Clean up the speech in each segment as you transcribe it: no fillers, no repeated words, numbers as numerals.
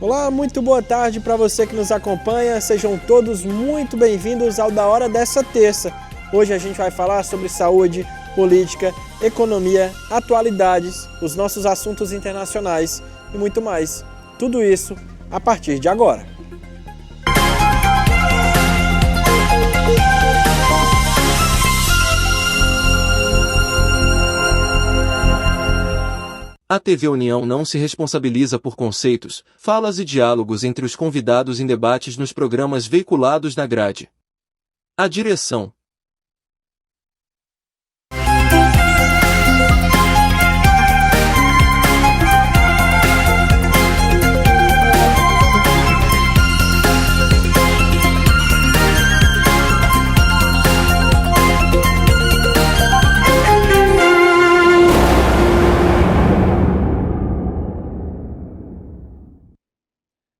Olá, muito boa tarde para você que nos acompanha. Sejam todos muito bem-vindos ao Da Hora dessa terça. Hoje a gente vai falar sobre saúde, política, economia, atualidades, os nossos assuntos internacionais e muito mais. Tudo isso a partir de agora. A TV União não se responsabiliza por conceitos, falas e diálogos entre os convidados em debates nos programas veiculados na grade. A direção.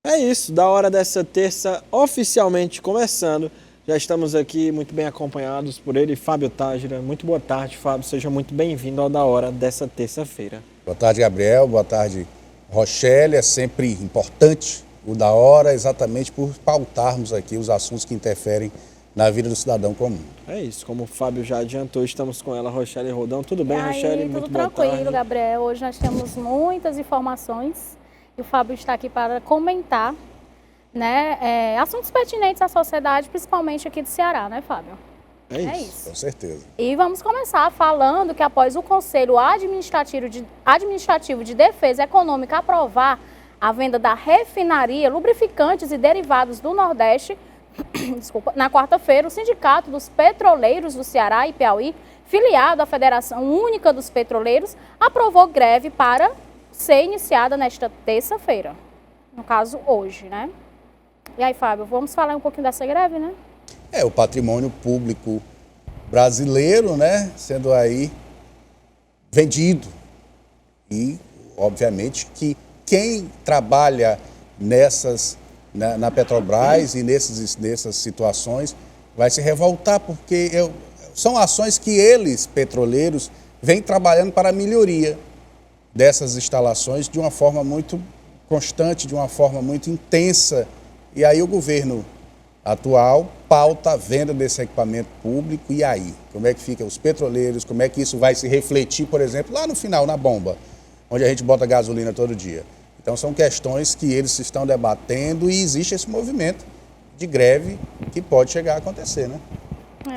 É isso, Da Hora dessa terça oficialmente começando. Já estamos aqui muito bem acompanhados por ele, Fábio Tágira. Muito boa tarde, Fábio. Seja muito bem-vindo ao Da Hora dessa terça-feira. Boa tarde, Gabriel. Boa tarde, Rochelle. É sempre importante o Da Hora, exatamente por pautarmos aqui os assuntos que interferem na vida do cidadão comum. É isso, como o Fábio já adiantou, estamos com ela, Rochelle Rodão. Tudo bem, Rochelle? Tudo tranquilo, Gabriel. Hoje nós temos muitas informações. E o Fábio está aqui para comentar, né, assuntos pertinentes à sociedade, principalmente aqui do Ceará, né, Fábio? É isso. Com certeza. E vamos começar falando que após o Conselho Administrativo de Defesa Econômica aprovar a venda da refinaria, lubrificantes e derivados do Nordeste, na quarta-feira, o Sindicato dos Petroleiros do Ceará e Piauí, filiado à Federação Única dos Petroleiros, aprovou greve para ser iniciada nesta terça-feira, no caso hoje, né? E aí, Fábio, vamos falar um pouquinho dessa greve, né? O patrimônio público brasileiro, né, sendo aí vendido. E, obviamente, que quem trabalha na Petrobras e nessas situações vai se revoltar, porque são ações que eles, petroleiros, vêm trabalhando para a melhoria dessas instalações de uma forma muito constante, de uma forma muito intensa. E aí o governo atual pauta a venda desse equipamento público. E aí? Como é que fica os petroleiros? Como é que isso vai se refletir, por exemplo, lá no final, na bomba, onde a gente bota gasolina todo dia? Então são questões que eles estão debatendo e existe esse movimento de greve que pode chegar a acontecer, né?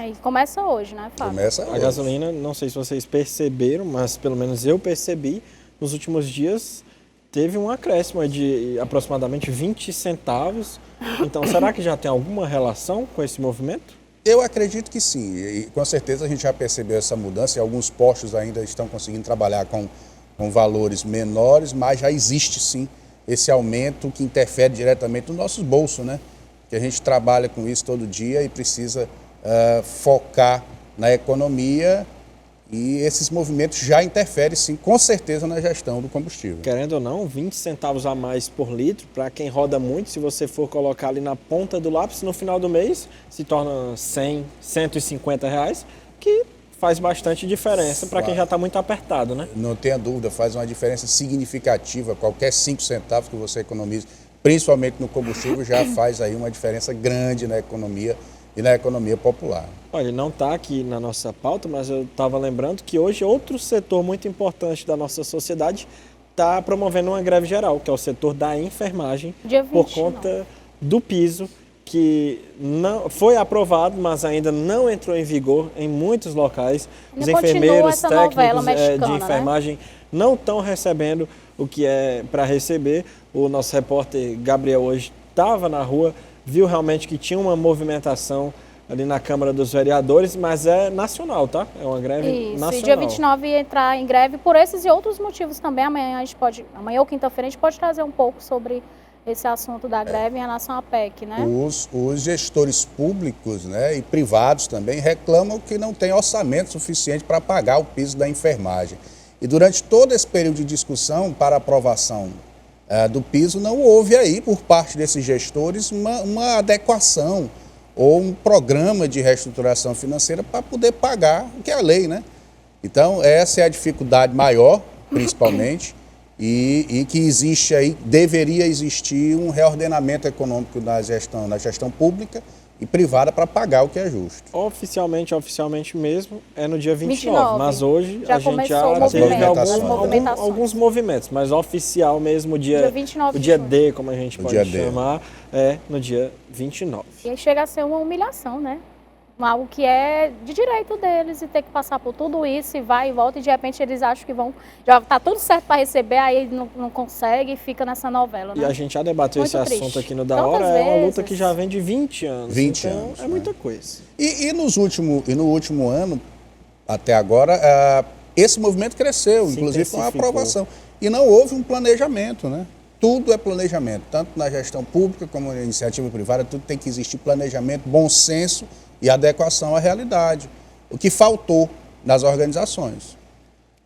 E começa hoje, né, Fábio? Começa hoje. A gasolina, não sei se vocês perceberam, mas pelo menos eu percebi, nos últimos dias teve um acréscimo de aproximadamente 20 centavos. Então, será que já tem alguma relação com esse movimento? Eu acredito que sim. E com certeza a gente já percebeu essa mudança e alguns postos ainda estão conseguindo trabalhar com valores menores, mas já existe sim esse aumento que interfere diretamente nos nossos bolsos, né? Que a gente trabalha com isso todo dia e precisa focar na economia. E esses movimentos já interferem, sim, com certeza, na gestão do combustível. Querendo ou não, 20 centavos a mais por litro, para quem roda muito, se você for colocar ali na ponta do lápis, no final do mês, se torna 100, 150 reais, que faz bastante diferença para quem já está muito apertado, né? Não tenha dúvida, faz uma diferença significativa. Qualquer 5 centavos que você economiza, principalmente no combustível, já faz aí uma diferença grande na economia e na economia popular. Olha, não está aqui na nossa pauta, mas eu estava lembrando que hoje outro setor muito importante da nossa sociedade está promovendo uma greve geral, que é o setor da enfermagem, por conta do piso que não foi aprovado, mas ainda não entrou em vigor em muitos locais. Os enfermeiros, técnicos de enfermagem não estão recebendo o que é para receber. O nosso repórter Gabriel hoje estava na rua, viu realmente que tinha uma movimentação ali na Câmara dos Vereadores, mas é nacional, tá? É uma greve nacional. E dia 29 ia entrar em greve por esses e outros motivos também. Amanhã ou quinta-feira a gente pode trazer um pouco sobre esse assunto da greve em relação à PEC, né? Os gestores públicos, né, e privados também reclamam que não tem orçamento suficiente para pagar o piso da enfermagem. E durante todo esse período de discussão para aprovação do piso, não houve aí, por parte desses gestores, uma adequação ou um programa de reestruturação financeira para poder pagar o que é a lei, né? Então, essa é a dificuldade maior, principalmente, e que existe aí, deveria existir um reordenamento econômico na gestão pública e privada para pagar o que é justo. Oficialmente mesmo, é no dia 29, mas hoje já a gente já teve alguns movimentos, mas oficial mesmo, o dia 29 o dia D, como a gente pode chamar, é no dia 29. E aí chega a ser uma humilhação, né? Algo que é de direito deles e ter que passar por tudo isso e vai e volta e de repente eles acham que vão, já tá tudo certo para receber, aí não consegue e fica nessa novela, né? E a gente já debateu esse assunto aqui no Da Hora, é uma luta que já vem de 20 anos. 20 então anos, é muita coisa. E no último ano, até agora, esse movimento cresceu, inclusive com a aprovação. E não houve um planejamento, né? Tudo é planejamento, tanto na gestão pública como na iniciativa privada, tudo tem que existir planejamento, bom senso e adequação à realidade. O que faltou nas organizações.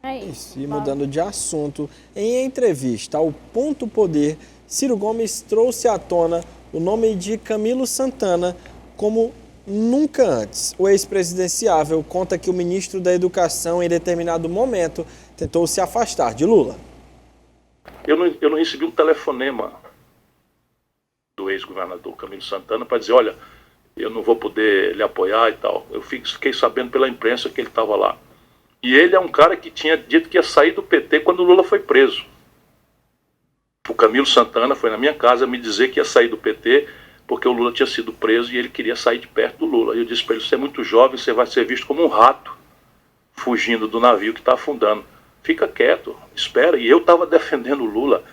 É isso. E mudando de assunto, em entrevista ao Ponto Poder, Ciro Gomes trouxe à tona o nome de Camilo Santana como nunca antes. O ex-presidenciável conta que o ministro da Educação, em determinado momento, tentou se afastar de Lula. Eu não recebi um telefonema do ex-governador Camilo Santana para dizer, olha, eu não vou poder lhe apoiar e tal. Eu fiquei sabendo pela imprensa que ele estava lá. E ele é um cara que tinha dito que ia sair do PT quando o Lula foi preso. O Camilo Santana foi na minha casa me dizer que ia sair do PT porque o Lula tinha sido preso e ele queria sair de perto do Lula. E eu disse para ele, você é muito jovem, você vai ser visto como um rato fugindo do navio que está afundando. Fica quieto, espera. E eu estava defendendo o Lula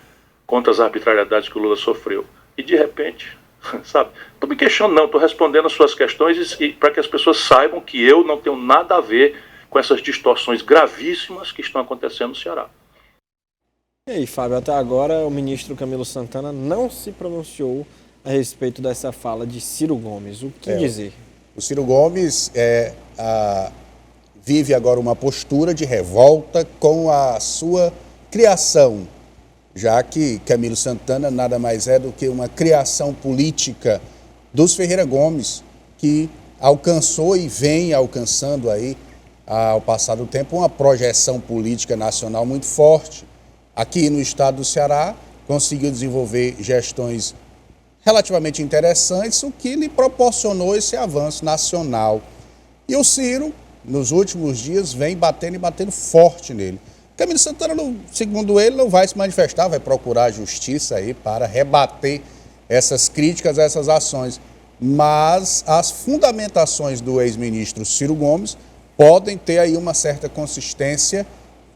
contra as arbitrariedades que o Lula sofreu. E de repente, sabe, estou me questionando não, estou respondendo as suas questões e para que as pessoas saibam que eu não tenho nada a ver com essas distorções gravíssimas que estão acontecendo no Ceará. E aí, Fábio, até agora o ministro Camilo Santana não se pronunciou a respeito dessa fala de Ciro Gomes. O que dizer? O Ciro Gomes vive agora uma postura de revolta com a sua criação, já que Camilo Santana nada mais é do que uma criação política dos Ferreira Gomes, que alcançou e vem alcançando aí, ao passar do tempo, uma projeção política nacional muito forte. Aqui no estado do Ceará, conseguiu desenvolver gestões relativamente interessantes, o que lhe proporcionou esse avanço nacional. E o Ciro, nos últimos dias, vem batendo e batendo forte nele. Camilo Santana, segundo ele, não vai se manifestar, vai procurar a justiça aí para rebater essas críticas, essas ações. Mas as fundamentações do ex-ministro Ciro Gomes podem ter aí uma certa consistência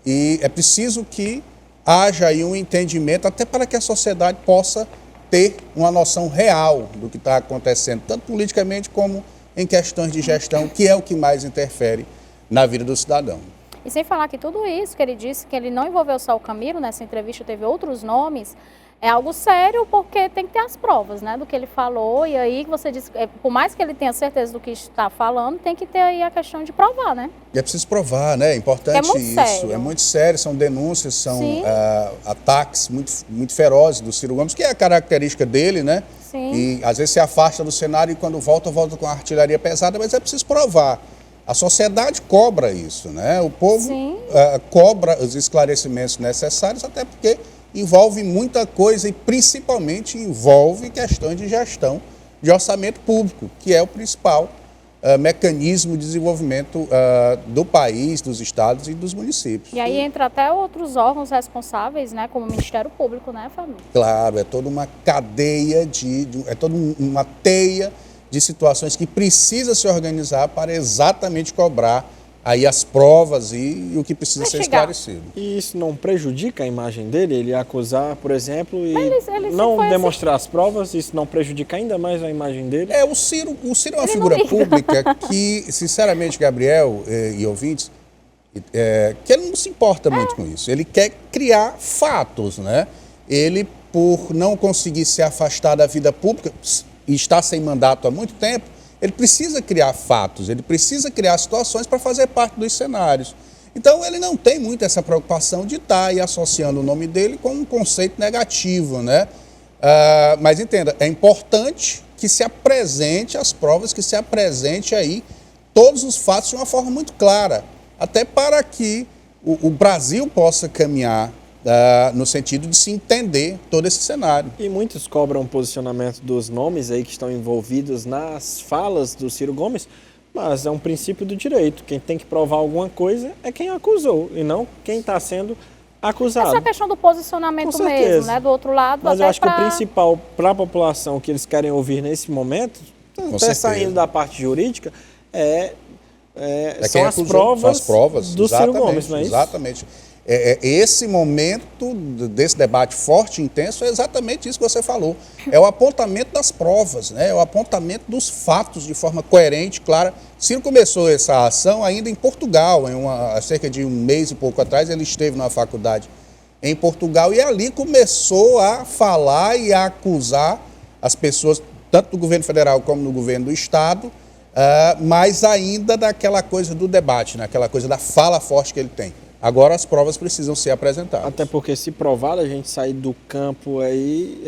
e é preciso que haja aí um entendimento, até para que a sociedade possa ter uma noção real do que está acontecendo, tanto politicamente como em questões de gestão, que é o que mais interfere na vida do cidadão. E sem falar que tudo isso que ele disse, que ele não envolveu só o Camilo, nessa entrevista teve outros nomes, é algo sério porque tem que ter as provas, né, do que ele falou. E aí você diz, por mais que ele tenha certeza do que está falando, tem que ter aí a questão de provar, né? E é preciso provar, né? É importante isso. Sério. É muito sério, são denúncias, são ataques muito ferozes do Ciro Gomes, que é a característica dele, né? Sim. E às vezes se afasta do cenário e quando volta com a artilharia pesada, mas é preciso provar. A sociedade cobra isso, né? O povo cobra os esclarecimentos necessários, até porque envolve muita coisa e principalmente envolve questões de gestão de orçamento público, que é o principal mecanismo de desenvolvimento do país, dos estados e dos municípios. E aí entra até outros órgãos responsáveis, né, como o Ministério Público, né, Fábio? Claro, é toda uma cadeia, é toda uma teia de situações que precisa se organizar para exatamente cobrar aí as provas e o que precisa ser esclarecido. E isso não prejudica a imagem dele? Ele acusar, por exemplo, e não demonstrar as provas, isso não prejudica ainda mais a imagem dele? O Ciro é uma figura pública que, sinceramente, Gabriel e ouvintes, que ele não se importa muito com isso. Ele quer criar fatos, né? Ele, por não conseguir se afastar da vida pública e está sem mandato há muito tempo, ele precisa criar fatos, ele precisa criar situações para fazer parte dos cenários. Então, ele não tem muito essa preocupação de estar aí associando o nome dele com um conceito negativo, né? Mas entenda, é importante que se apresente as provas, que se apresente aí todos os fatos de uma forma muito clara, até para que o Brasil possa caminhar no sentido de se entender todo esse cenário. E muitos cobram o posicionamento dos nomes aí que estão envolvidos nas falas do Ciro Gomes, mas é um princípio do direito. Quem tem que provar alguma coisa é quem acusou, e não quem está sendo acusado. Essa questão do posicionamento mesmo, né? Do outro lado, mas eu acho que o principal para a população que eles querem ouvir nesse momento, até saindo da parte jurídica, são as provas do Ciro Gomes, não é isso? Exatamente. Esse momento desse debate forte e intenso é exatamente isso que você falou. É o apontamento das provas, né? É o apontamento dos fatos de forma coerente, clara. Ciro começou essa ação ainda em Portugal, há cerca de um mês e pouco atrás. Ele esteve na faculdade em Portugal e ali começou a falar e a acusar as pessoas, tanto do governo federal como do governo do estado, mas ainda daquela coisa do debate, né? Aquela coisa da fala forte que ele tem. Agora as provas precisam ser apresentadas. Até porque, se provado, a gente sai do campo aí,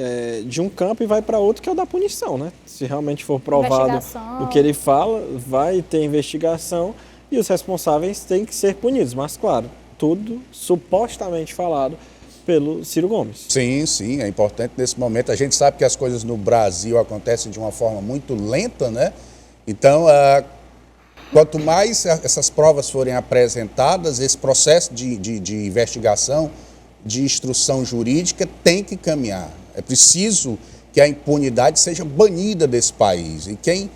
de um campo e vai para outro, que é o da punição, né? Se realmente for provado o que ele fala, vai ter investigação e os responsáveis têm que ser punidos. Mas, claro, tudo supostamente falado pelo Ciro Gomes. Sim, é importante nesse momento. A gente sabe que as coisas no Brasil acontecem de uma forma muito lenta, né? Então, quanto mais essas provas forem apresentadas, esse processo de investigação, de instrução jurídica tem que caminhar. É preciso que a impunidade seja banida desse país. E quem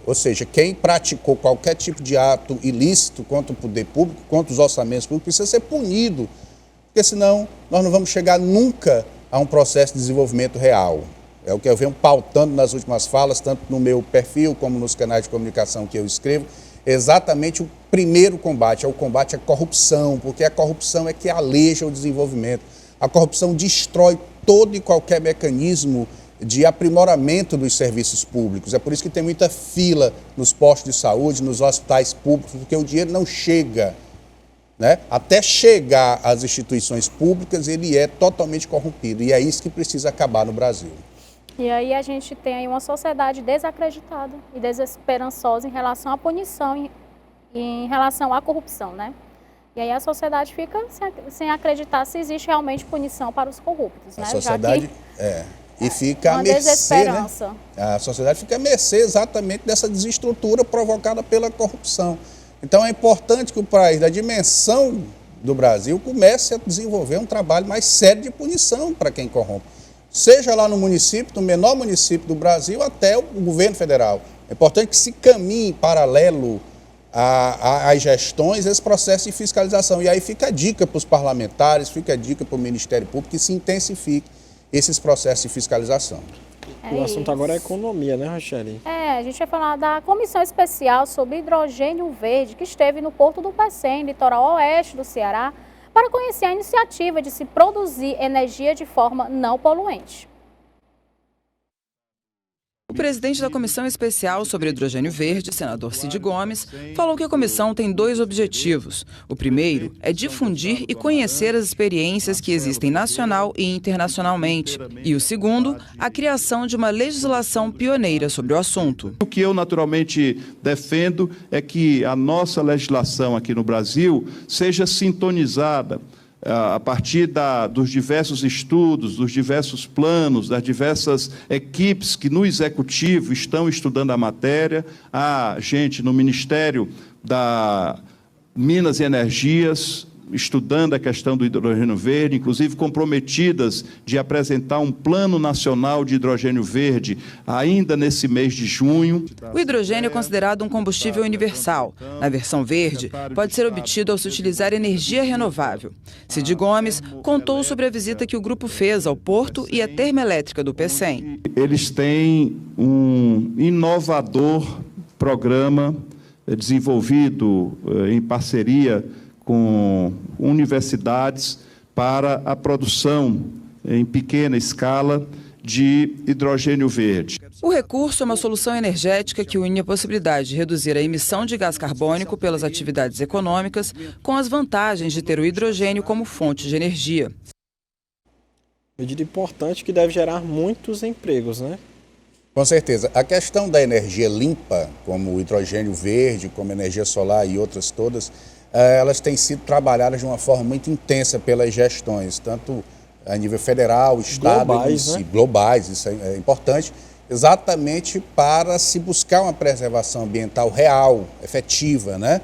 ou seja, quem praticou qualquer tipo de ato ilícito contra o poder público, contra os orçamentos públicos, precisa ser punido. Porque senão nós não vamos chegar nunca a um processo de desenvolvimento real. É o que eu venho pautando nas últimas falas, tanto no meu perfil como nos canais de comunicação que eu escrevo. Exatamente o primeiro combate, é o combate à corrupção, porque a corrupção é que aleija o desenvolvimento. A corrupção destrói todo e qualquer mecanismo de aprimoramento dos serviços públicos. É por isso que tem muita fila nos postos de saúde, nos hospitais públicos, porque o dinheiro não chega, né? Até chegar às instituições públicas, ele é totalmente corrompido. E é isso que precisa acabar no Brasil. E aí a gente tem aí uma sociedade desacreditada e desesperançosa em relação à punição e em relação à corrupção, né? E aí a sociedade fica sem acreditar se existe realmente punição para os corruptos, né? A sociedade e fica à mercê, né? A sociedade fica à mercê exatamente dessa desestrutura provocada pela corrupção. Então é importante que o país, da dimensão do Brasil, comece a desenvolver um trabalho mais sério de punição para quem corrompe. Seja lá no município, no menor município do Brasil, até o governo federal. É importante que se caminhe em paralelo às gestões esse processo de fiscalização. E aí fica a dica para os parlamentares, fica a dica para o Ministério Público que se intensifique esses processos de fiscalização. O assunto agora é economia, né, Racheli? A gente vai falar da Comissão Especial sobre Hidrogênio Verde, que esteve no Porto do Pecém, litoral oeste do Ceará, para conhecer a iniciativa de se produzir energia de forma não poluente. O presidente da Comissão Especial sobre Hidrogênio Verde, senador Cid Gomes, falou que a comissão tem 2 objetivos. O primeiro é difundir e conhecer as experiências que existem nacional e internacionalmente. E o segundo, a criação de uma legislação pioneira sobre o assunto. O que eu naturalmente defendo é que a nossa legislação aqui no Brasil seja sintonizada a partir dos diversos estudos, dos diversos planos, das diversas equipes que no Executivo estão estudando a matéria, a gente no Ministério da Minas e Energias, estudando a questão do hidrogênio verde, inclusive comprometidas de apresentar um plano nacional de hidrogênio verde ainda nesse mês de junho. O hidrogênio é considerado um combustível universal. Na versão verde, pode ser obtido ao se utilizar energia renovável. Cid Gomes contou sobre a visita que o grupo fez ao porto e à termoelétrica do Pecém. Eles têm um inovador programa desenvolvido em parceria com universidades para a produção em pequena escala de hidrogênio verde. O recurso é uma solução energética que une a possibilidade de reduzir a emissão de gás carbônico pelas atividades econômicas com as vantagens de ter o hidrogênio como fonte de energia. Medida importante que deve gerar muitos empregos, né? Com certeza. A questão da energia limpa, como o hidrogênio verde, como energia solar e outras todas, elas têm sido trabalhadas de uma forma muito intensa pelas gestões, tanto a nível federal, estado e globais, isso é importante, exatamente para se buscar uma preservação ambiental real, efetiva, né?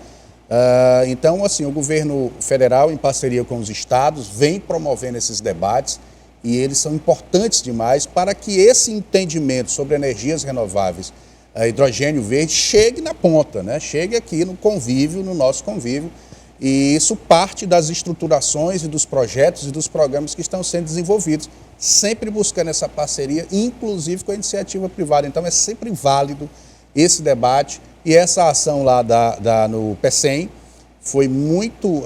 Então, assim, o governo federal, em parceria com os estados, vem promovendo esses debates e eles são importantes demais para que esse entendimento sobre energias renováveis, hidrogênio verde, chegue na ponta, né? Chegue aqui no convívio, no nosso convívio. E isso parte das estruturações e dos projetos e dos programas que estão sendo desenvolvidos, sempre buscando essa parceria, inclusive com a iniciativa privada. Então, é sempre válido esse debate e essa ação lá no PECEM foi muito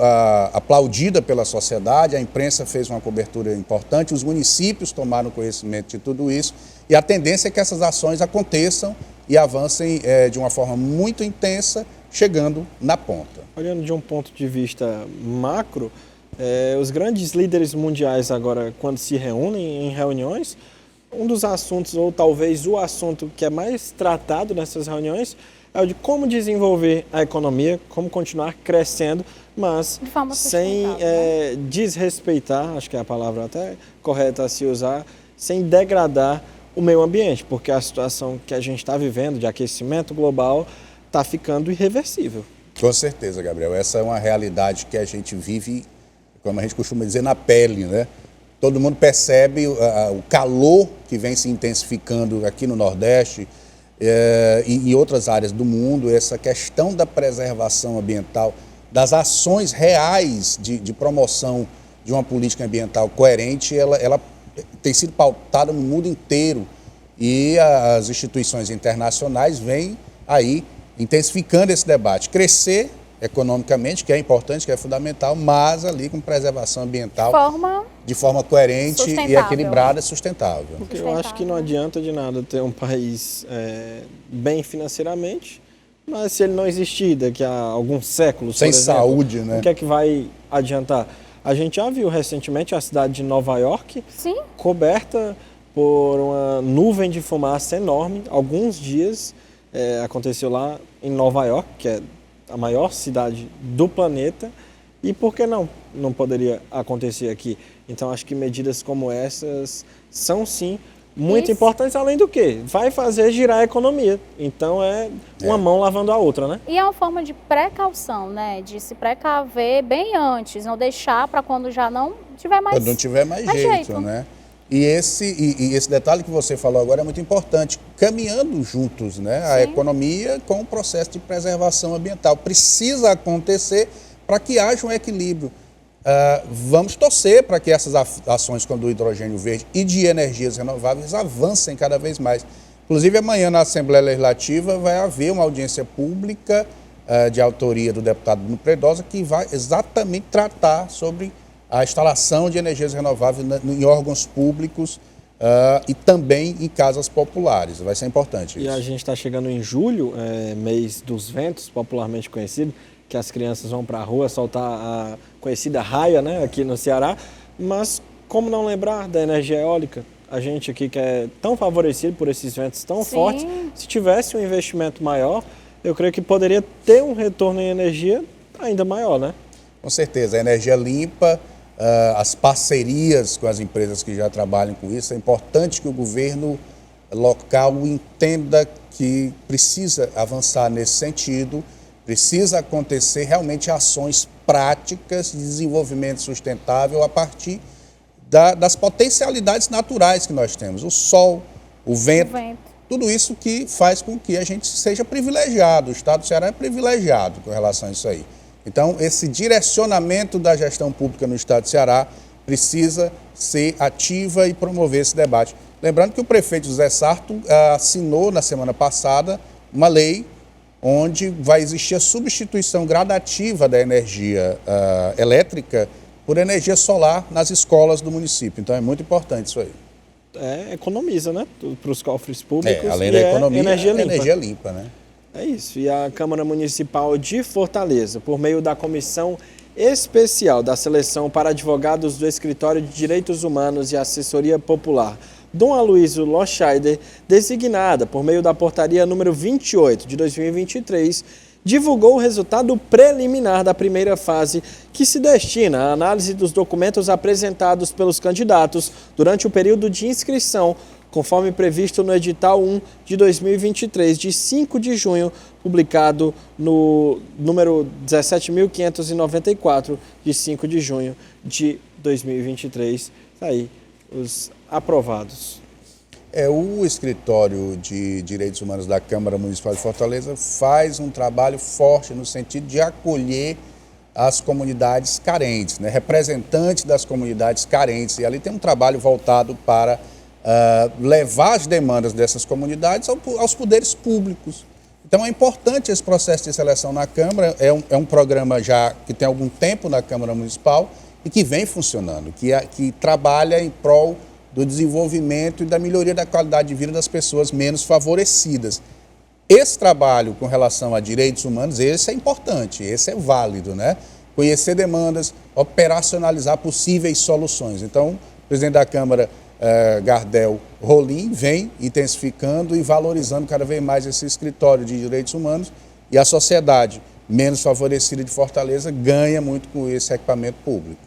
aplaudida pela sociedade, a imprensa fez uma cobertura importante, os municípios tomaram conhecimento de tudo isso e a tendência é que essas ações aconteçam e avancem de uma forma muito intensa, chegando na ponta. Olhando de um ponto de vista macro, os grandes líderes mundiais agora, quando se reúnem em reuniões, um dos assuntos, ou talvez o assunto que é mais tratado nessas reuniões, é o de como desenvolver a economia, como continuar crescendo, mas sem desrespeitar, acho que é a palavra até correta a se usar, sem degradar o meio ambiente, porque a situação que a gente está vivendo de aquecimento global está ficando irreversível. Com certeza, Gabriel. Essa é uma realidade que a gente vive, como a gente costuma dizer, na pele, né? Todo mundo percebe o calor que vem se intensificando aqui no Nordeste e em outras áreas do mundo, essa questão da preservação ambiental, das ações reais de promoção de uma política ambiental coerente, ela tem sido pautada no mundo inteiro e as instituições internacionais vêm aí intensificando esse debate. Crescer economicamente, que é importante, que é fundamental, mas ali com preservação ambiental de forma coerente e equilibrada e sustentável. Porque eu acho que não adianta de nada ter um país bem financeiramente, mas se ele não existir daqui a alguns séculos, sem por exemplo, saúde, né? O que é que vai adiantar? A gente já viu recentemente a cidade de Nova York coberta por uma nuvem de fumaça enorme, alguns dias. Aconteceu lá em Nova York, que é a maior cidade do planeta, e por que não poderia acontecer aqui? Então, acho que medidas como essas são, sim, muito importantes, além do que vai fazer girar a economia. Então, é uma mão lavando a outra, né? E é uma forma de precaução, né? De se precaver bem antes, não deixar para quando já não tiver mais, quando não tiver mais jeito, né? E esse detalhe que você falou agora é muito importante, caminhando juntos, né? A economia com o processo de preservação ambiental. Precisa acontecer para que haja um equilíbrio. Vamos torcer para que essas ações como do hidrogênio verde e de energias renováveis avancem cada vez mais. Inclusive, amanhã na Assembleia Legislativa vai haver uma audiência pública de autoria do deputado Bruno Predosa que vai exatamente tratar sobre a instalação de energias renováveis em órgãos públicos e também em casas populares. Vai ser importante isso. E a gente está chegando em julho, mês dos ventos, popularmente conhecido, que as crianças vão para a rua soltar a conhecida raia, né, aqui no Ceará. Mas como não lembrar da energia eólica? A gente aqui que é tão favorecido por esses ventos tão fortes, se tivesse um investimento maior, eu creio que poderia ter um retorno em energia ainda maior, né? Com certeza, a energia limpa, as parcerias com as empresas que já trabalham com isso, é importante que o governo local entenda que precisa avançar nesse sentido, precisa acontecer realmente ações práticas de desenvolvimento sustentável a partir das potencialidades naturais que nós temos, o sol, o vento, tudo isso que faz com que a gente seja privilegiado, o Estado do Ceará é privilegiado com relação a isso aí. Então, esse direcionamento da gestão pública no Estado do Ceará precisa ser ativa e promover esse debate. Lembrando que o prefeito José Sarto assinou na semana passada uma lei onde vai existir a substituição gradativa da energia elétrica por energia solar nas escolas do município. Então, é muito importante isso aí. Economiza, né? Para os cofres públicos. Além da economia, energia limpa, né? É isso. E a Câmara Municipal de Fortaleza, por meio da Comissão Especial da Seleção para Advogados do Escritório de Direitos Humanos e Assessoria Popular, Dom Aloysio Loscheider, designada por meio da Portaria número 28 de 2023, divulgou o resultado preliminar da primeira fase, que se destina à análise dos documentos apresentados pelos candidatos durante o período de inscrição, conforme previsto no edital 1 de 2023, de 5 de junho, publicado no número 17.594, de 5 de junho de 2023. Aí, os aprovados. O Escritório de Direitos Humanos da Câmara Municipal de Fortaleza faz um trabalho forte no sentido de acolher as comunidades carentes, né? Representantes das comunidades carentes. E ali tem um trabalho voltado para levar as demandas dessas comunidades aos poderes públicos. Então é importante esse processo de seleção na Câmara, é um programa já que tem algum tempo na Câmara Municipal e que vem funcionando, que trabalha em prol do desenvolvimento e da melhoria da qualidade de vida das pessoas menos favorecidas. Esse trabalho com relação a direitos humanos, esse é importante, esse é válido, né? Conhecer demandas, operacionalizar possíveis soluções. Então, o presidente da Câmara, Gardel Rolim, vem intensificando e valorizando cada vez mais esse escritório de direitos humanos, e a sociedade menos favorecida de Fortaleza ganha muito com esse equipamento público.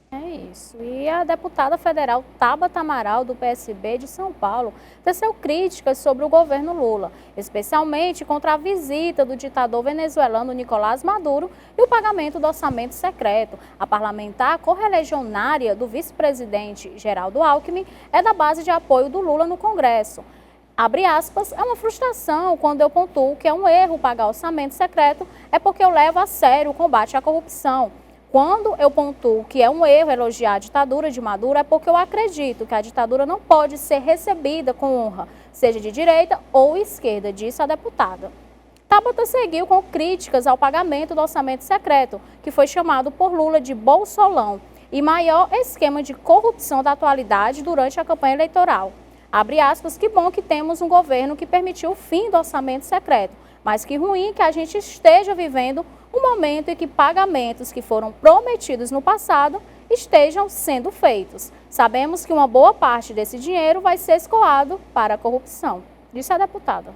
É isso. E a deputada federal Tabata Amaral, do PSB de São Paulo, teceu críticas sobre o governo Lula, especialmente contra a visita do ditador venezuelano Nicolás Maduro e o pagamento do orçamento secreto. A parlamentar correligionária do vice-presidente Geraldo Alckmin é da base de apoio do Lula no Congresso. Abre aspas, é uma frustração quando eu pontuo que é um erro pagar orçamento secreto, é porque eu levo a sério o combate à corrupção. Quando eu pontuo que é um erro elogiar a ditadura de Maduro, é porque eu acredito que a ditadura não pode ser recebida com honra, seja de direita ou esquerda, disse a deputada. Tabata seguiu com críticas ao pagamento do orçamento secreto, que foi chamado por Lula de Bolsolão, e maior esquema de corrupção da atualidade durante a campanha eleitoral. Abre aspas, que bom que temos um governo que permitiu o fim do orçamento secreto, mas que ruim que a gente esteja vivendo um momento em que pagamentos que foram prometidos no passado estejam sendo feitos. Sabemos que uma boa parte desse dinheiro vai ser escoado para a corrupção, disse a deputada.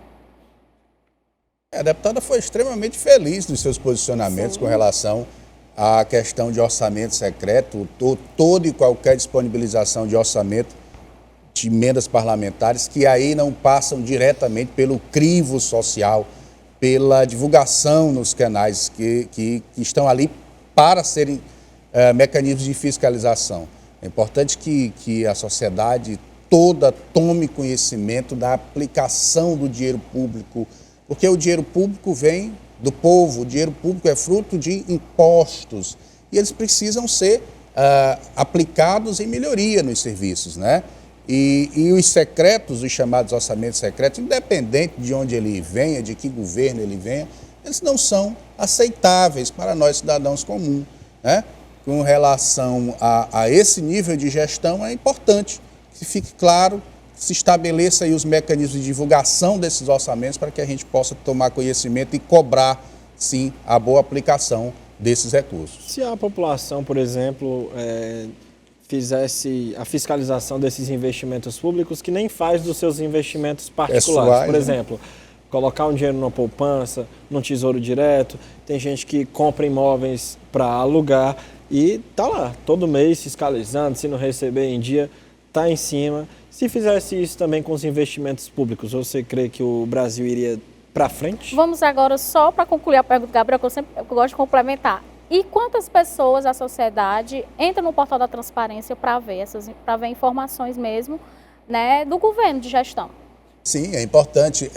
A deputada foi extremamente feliz nos seus posicionamentos com relação à questão de orçamento secreto, toda e qualquer disponibilização de orçamento de emendas parlamentares que aí não passam diretamente pelo crivo social, pela divulgação nos canais que estão ali para serem mecanismos de fiscalização. É importante que a sociedade toda tome conhecimento da aplicação do dinheiro público, porque o dinheiro público vem do povo, o dinheiro público é fruto de impostos e eles precisam ser aplicados em melhoria nos serviços, né? E os secretos, os chamados orçamentos secretos, independente de onde ele venha, de que governo ele venha, eles não são aceitáveis para nós cidadãos comuns, né? Com relação a esse nível de gestão, é importante que fique claro, que se estabeleça aí os mecanismos de divulgação desses orçamentos para que a gente possa tomar conhecimento e cobrar, sim, a boa aplicação desses recursos. Se a população, por exemplo, fizesse a fiscalização desses investimentos públicos, que nem faz dos seus investimentos particulares. Por exemplo, colocar um dinheiro numa poupança, num tesouro direto. Tem gente que compra imóveis para alugar e tá lá, todo mês fiscalizando, se não receber em dia, tá em cima. Se fizesse isso também com os investimentos públicos, você crê que o Brasil iria para frente? Vamos agora, só para concluir a pergunta do Gabriel, que eu gosto de complementar. E quantas pessoas a sociedade entra no portal da transparência para ver informações mesmo, né, do governo de gestão? Sim, é importante.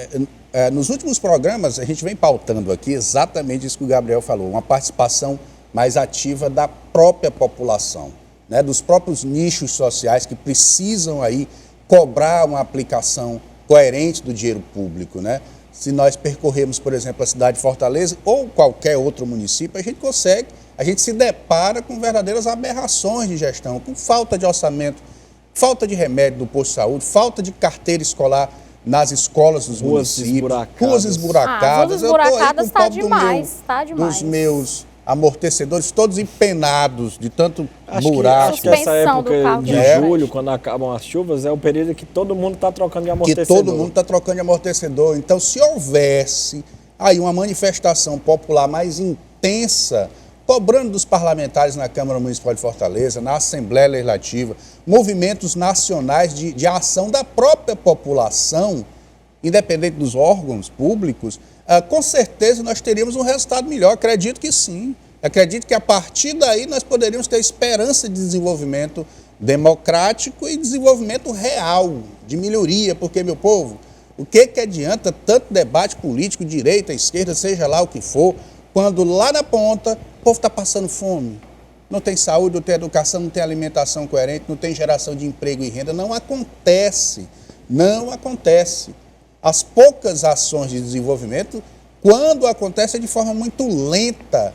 Nos últimos programas, a gente vem pautando aqui exatamente isso que o Gabriel falou, uma participação mais ativa da própria população, né, dos próprios nichos sociais que precisam aí cobrar uma aplicação coerente do dinheiro público, né? Se nós percorrermos, por exemplo, a cidade de Fortaleza ou qualquer outro município, a gente se depara com verdadeiras aberrações de gestão, com falta de orçamento, falta de remédio do posto de saúde, falta de carteira escolar nas escolas dos municípios, ruas esburacadas. Ruas esburacadas está demais, dos meus amortecedores todos empenados de tanto buraco. Acho que essa época de julho, quando acabam as chuvas, é o período que todo mundo está trocando de amortecedor. Que todo mundo está trocando de amortecedor. Então, se houvesse aí uma manifestação popular mais intensa, cobrando dos parlamentares na Câmara Municipal de Fortaleza, na Assembleia Legislativa, movimentos nacionais de ação da própria população, independente dos órgãos públicos, com certeza nós teríamos um resultado melhor. Acredito que sim. Acredito que a partir daí nós poderíamos ter esperança de desenvolvimento democrático e desenvolvimento real, de melhoria, porque, meu povo, o que adianta tanto debate político, direita, esquerda, seja lá o que for, quando lá na ponta o povo está passando fome, não tem saúde, não tem educação, não tem alimentação coerente, não tem geração de emprego e renda, não acontece, não acontece. As poucas ações de desenvolvimento, quando acontece, é de forma muito lenta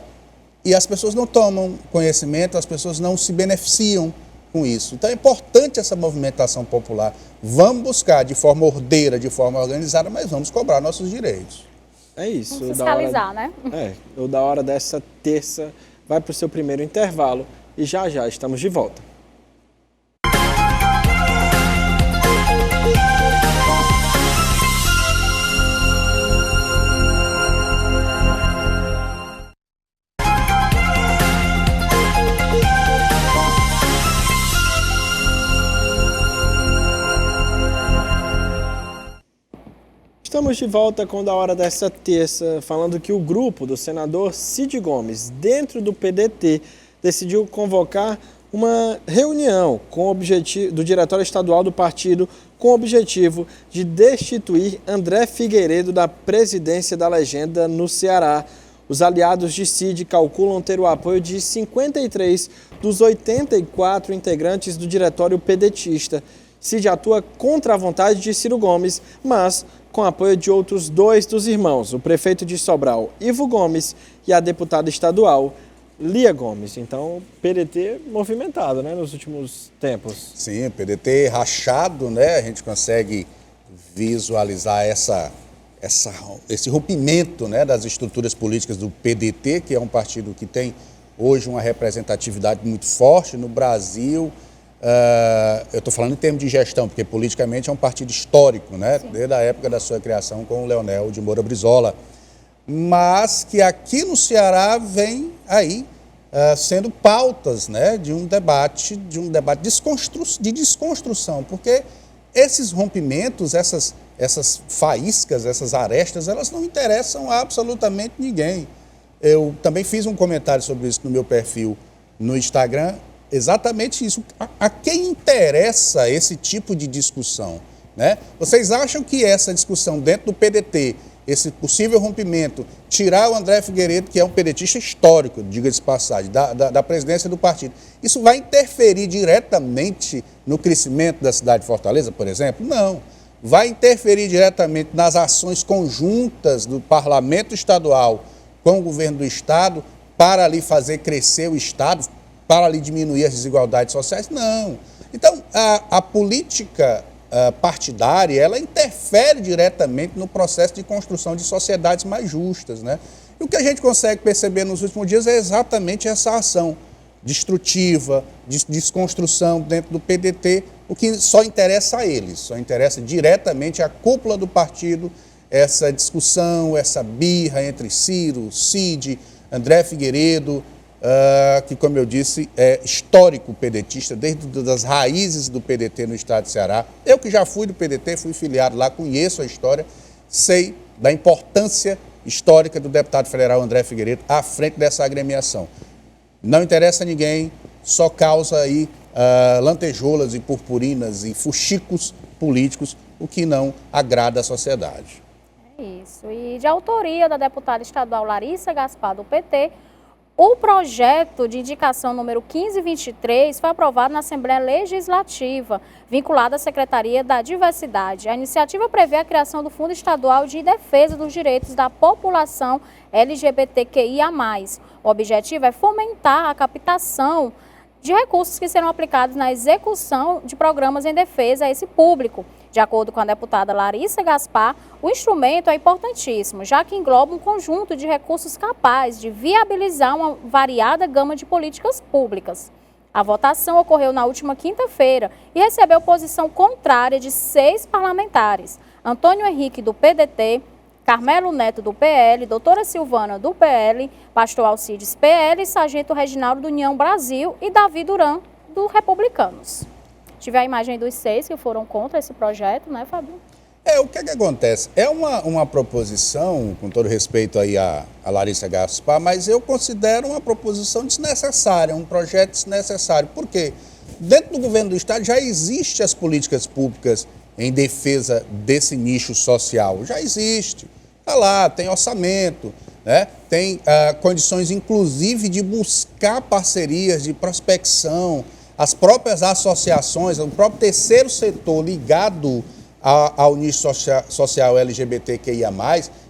e as pessoas não tomam conhecimento, as pessoas não se beneficiam com isso. Então é importante essa movimentação popular. Vamos buscar de forma ordeira, de forma organizada, mas vamos cobrar nossos direitos. É isso. Vamos fiscalizar, né? O Da Hora dessa terça vai para o seu primeiro intervalo e já estamos de volta. Estamos de volta com o Da Hora dessa terça, falando que o grupo do senador Cid Gomes, dentro do PDT, decidiu convocar uma reunião do Diretório Estadual do partido com o objetivo de destituir André Figueiredo da presidência da legenda no Ceará. Os aliados de Cid calculam ter o apoio de 53 dos 84 integrantes do diretório pedetista. Cid atua contra a vontade de Ciro Gomes, mas com apoio de outros 2 dos irmãos, o prefeito de Sobral, Ivo Gomes, e a deputada estadual, Lia Gomes. Então, PDT movimentado, né, nos últimos tempos. Sim, o PDT rachado, né? A gente consegue visualizar esse rompimento, né, das estruturas políticas do PDT, que é um partido que tem hoje uma representatividade muito forte no Brasil. Eu estou falando em termos de gestão, porque politicamente é um partido histórico, né? Desde a época da sua criação com o Leonel de Moura Brizola, mas que aqui no Ceará vem aí sendo pautas, né, de um debate de desconstrução, porque esses rompimentos, essas faíscas, essas arestas, elas não interessam a absolutamente ninguém. Eu também fiz um comentário sobre isso no meu perfil no Instagram. Exatamente isso. A quem interessa esse tipo de discussão, né? Vocês acham que essa discussão dentro do PDT, esse possível rompimento, tirar o André Figueiredo, que é um pedetista histórico, diga-se de passagem, da presidência do partido, isso vai interferir diretamente no crescimento da cidade de Fortaleza, por exemplo? Não. Vai interferir diretamente nas ações conjuntas do parlamento estadual com o governo do estado para ali fazer crescer o estado, para ali diminuir as desigualdades sociais? Não. Então, a política partidária, ela interfere diretamente no processo de construção de sociedades mais justas, né? E o que a gente consegue perceber nos últimos dias é exatamente essa ação destrutiva, de desconstrução dentro do PDT, o que só interessa a eles, só interessa diretamente à cúpula do partido, essa discussão, essa birra entre Ciro, Cid, André Figueiredo, que, como eu disse, é histórico pedetista, desde as raízes do PDT no estado de Ceará. Eu que já fui do PDT, fui filiado lá, conheço a história, sei da importância histórica do deputado federal André Figueiredo à frente dessa agremiação. Não interessa a ninguém, só causa aí lantejoulas e purpurinas e fuxicos políticos, o que não agrada a sociedade. É isso. E de autoria da deputada estadual Larissa Gaspar, do PT, o projeto de indicação número 1523 foi aprovado na Assembleia Legislativa, vinculado à Secretaria da Diversidade. A iniciativa prevê a criação do Fundo Estadual de Defesa dos Direitos da População LGBTQIA+. O objetivo é fomentar a captação de recursos que serão aplicados na execução de programas em defesa a esse público. De acordo com a deputada Larissa Gaspar, o instrumento é importantíssimo, já que engloba um conjunto de recursos capazes de viabilizar uma variada gama de políticas públicas. A votação ocorreu na última quinta-feira e recebeu posição contrária de 6 parlamentares: Antônio Henrique, do PDT, Carmelo Neto, do PL, doutora Silvana, do PL, pastor Alcides, PL, sargento Reginaldo, do União Brasil e Davi Duran, do Republicanos. Tive a imagem dos 6 que foram contra esse projeto, né, Fábio? O que acontece? É uma proposição, com todo respeito aí a Larissa Gaspar, mas eu considero uma proposição desnecessária, um projeto desnecessário. Por quê? Dentro do governo do Estado já existem as políticas públicas em defesa desse nicho social. Já existe. Está lá, tem orçamento, né? Tem condições, inclusive, de buscar parcerias de prospecção, as próprias associações, o próprio terceiro setor ligado ao nicho social LGBTQIA+,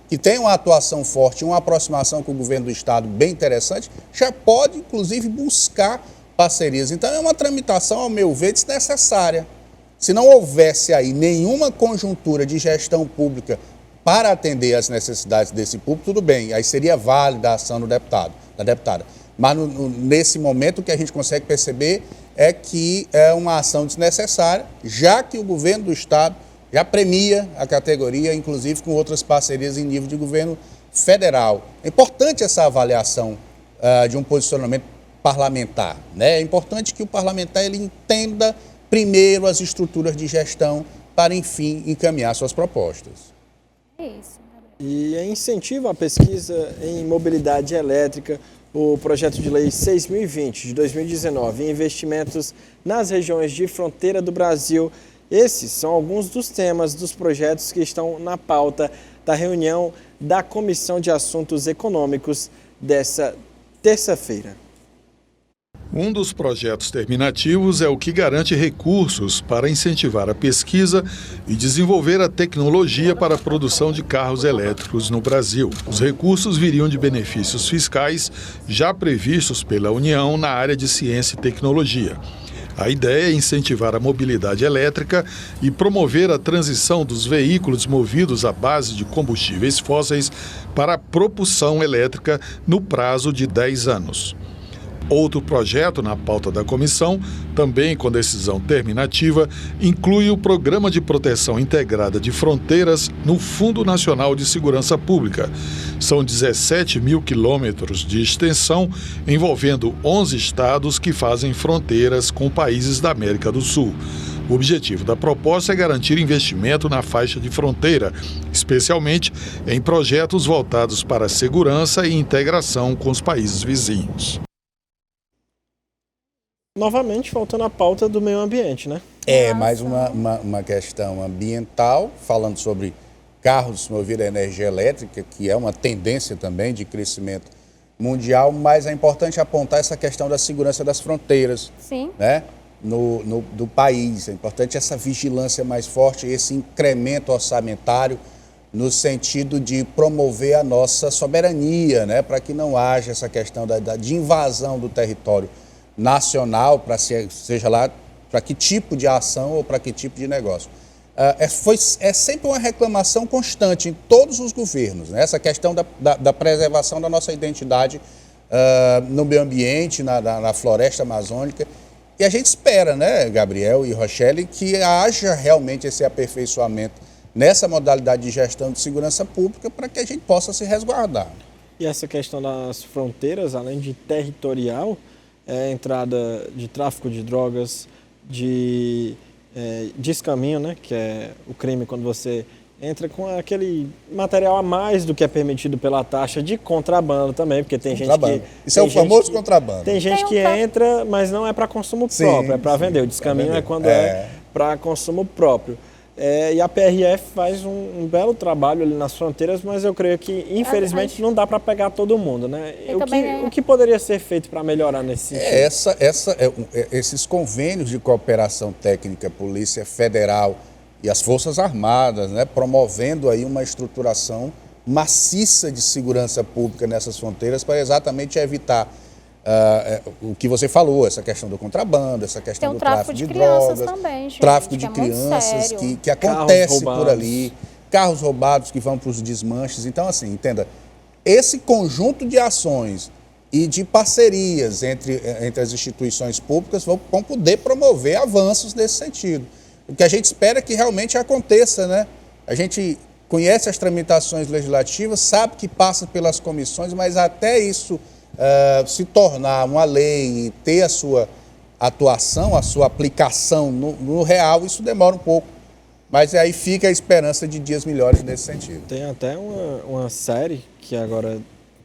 que tem uma atuação forte, uma aproximação com o governo do Estado bem interessante, já pode, inclusive, buscar parcerias. Então, é uma tramitação, ao meu ver, desnecessária. Se não houvesse aí nenhuma conjuntura de gestão pública para atender às necessidades desse público, tudo bem, aí seria válida a ação do deputado, da deputada. Mas, nesse momento, o que a gente consegue perceber é que é uma ação desnecessária, já que o governo do Estado já premia a categoria, inclusive com outras parcerias em nível de governo federal. É importante essa avaliação de um posicionamento parlamentar, né? É importante que o parlamentar ele entenda primeiro as estruturas de gestão para, enfim, encaminhar suas propostas. É isso. E em incentivo à pesquisa em mobilidade elétrica, o projeto de lei 6.020 de 2019 em investimentos nas regiões de fronteira do Brasil. Esses são alguns dos temas dos projetos que estão na pauta da reunião da Comissão de Assuntos Econômicos dessa terça-feira. Um dos projetos terminativos é o que garante recursos para incentivar a pesquisa e desenvolver a tecnologia para a produção de carros elétricos no Brasil. Os recursos viriam de benefícios fiscais já previstos pela União na área de ciência e tecnologia. A ideia é incentivar a mobilidade elétrica e promover a transição dos veículos movidos à base de combustíveis fósseis para a propulsão elétrica no prazo de 10 anos. Outro projeto na pauta da comissão, também com decisão terminativa, inclui o Programa de Proteção Integrada de Fronteiras no Fundo Nacional de Segurança Pública. São 17 mil quilômetros de extensão, envolvendo 11 estados que fazem fronteiras com países da América do Sul. O objetivo da proposta é garantir investimento na faixa de fronteira, especialmente em projetos voltados para a segurança e integração com os países vizinhos. Novamente, faltando a pauta do meio ambiente, né? Mais uma questão ambiental, falando sobre carros movidos a energia elétrica, que é uma tendência também de crescimento mundial, mas é importante apontar essa questão da segurança das fronteiras. Sim. Né? Do país. É importante essa vigilância mais forte, esse incremento orçamentário no sentido de promover a nossa soberania, né? Para que não haja essa questão de invasão do território nacional, para seja lá para que tipo de ação ou para que tipo de negócio. É sempre uma reclamação constante em todos os governos, né? Essa questão da preservação da nossa identidade no meio ambiente, na floresta amazônica. E a gente espera, né, Gabriel e Rochelle, que haja realmente esse aperfeiçoamento nessa modalidade de gestão de segurança pública para que a gente possa se resguardar. E essa questão das fronteiras, além de territorial, entrada de tráfico de drogas, de descaminho, né, que é o crime quando você entra com aquele material a mais do que é permitido pela taxa, de contrabando também, porque tem gente que... Isso é o famoso contrabando. Tem gente que entra, mas não é para consumo próprio, é para vender. O descaminho é quando é para consumo próprio. E a PRF faz um belo trabalho ali nas fronteiras, mas eu creio que, infelizmente, não dá para pegar todo mundo, né? O que poderia ser feito para melhorar nesse sentido? Esses convênios de cooperação técnica, Polícia Federal e as Forças Armadas, né, promovendo aí uma estruturação maciça de segurança pública nessas fronteiras para exatamente evitar o que você falou, essa questão do contrabando, essa questão do tráfico de drogas, também, gente, tráfico de crianças que acontece por ali, carros roubados que vão para os desmanches. Então, assim, entenda, esse conjunto de ações e de parcerias entre as instituições públicas vão poder promover avanços nesse sentido. O que a gente espera é que realmente aconteça, né? A gente conhece as tramitações legislativas, sabe que passa pelas comissões, mas até isso se tornar uma lei e ter a sua atuação, a sua aplicação no real, isso demora um pouco. Mas aí fica a esperança de dias melhores nesse sentido. Tem até uma série que agora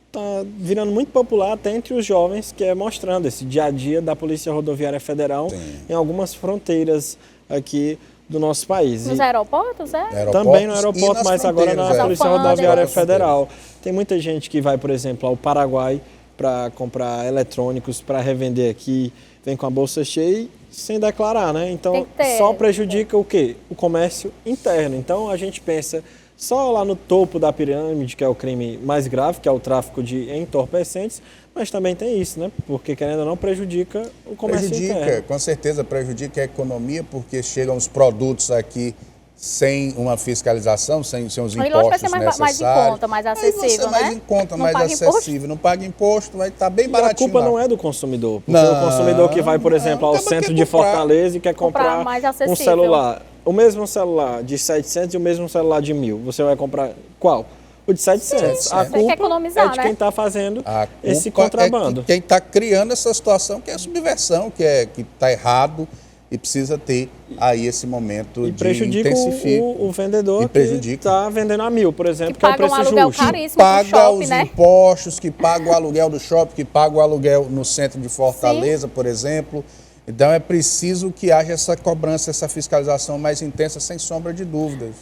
está virando muito popular até entre os jovens, que é mostrando esse dia a dia da Polícia Rodoviária Federal em algumas fronteiras aqui do nosso país. Nos aeroportos, é? Também no aeroporto, mas agora na Polícia Rodoviária Federal. Tem muita gente que vai, por exemplo, ao Paraguai para comprar eletrônicos, para revender aqui, vem com a bolsa cheia sem declarar, né? Então, só prejudica o quê? O comércio interno. Então, a gente pensa só lá no topo da pirâmide, que é o crime mais grave, que é o tráfico de entorpecentes, mas também tem isso, né? Porque, querendo ou não, prejudica o comércio interno. Com certeza prejudica a economia, porque chegam os produtos aqui sem uma fiscalização, sem os impostos necessários. Vai ser mais em conta, mais acessível, né? Mais em conta, mais acessível. Não paga imposto, vai estar bem baratinho. A culpa não é do consumidor. Porque o consumidor que vai, por exemplo, ao centro de Fortaleza e quer comprar um celular. O mesmo celular de 700 e o mesmo celular de 1.000. Você vai comprar qual? O de 700. A culpa é de quem está fazendo esse contrabando. Quem está criando essa situação, que é a subversão, que está errado. E precisa ter aí esse momento de intensificar. O vendedor que está vendendo a 1.000, por exemplo, que é o preço justo. Que paga os impostos, que paga o aluguel do shopping, que paga o aluguel no centro de Fortaleza, por exemplo. Então é preciso que haja essa cobrança, essa fiscalização mais intensa, sem sombra de dúvidas.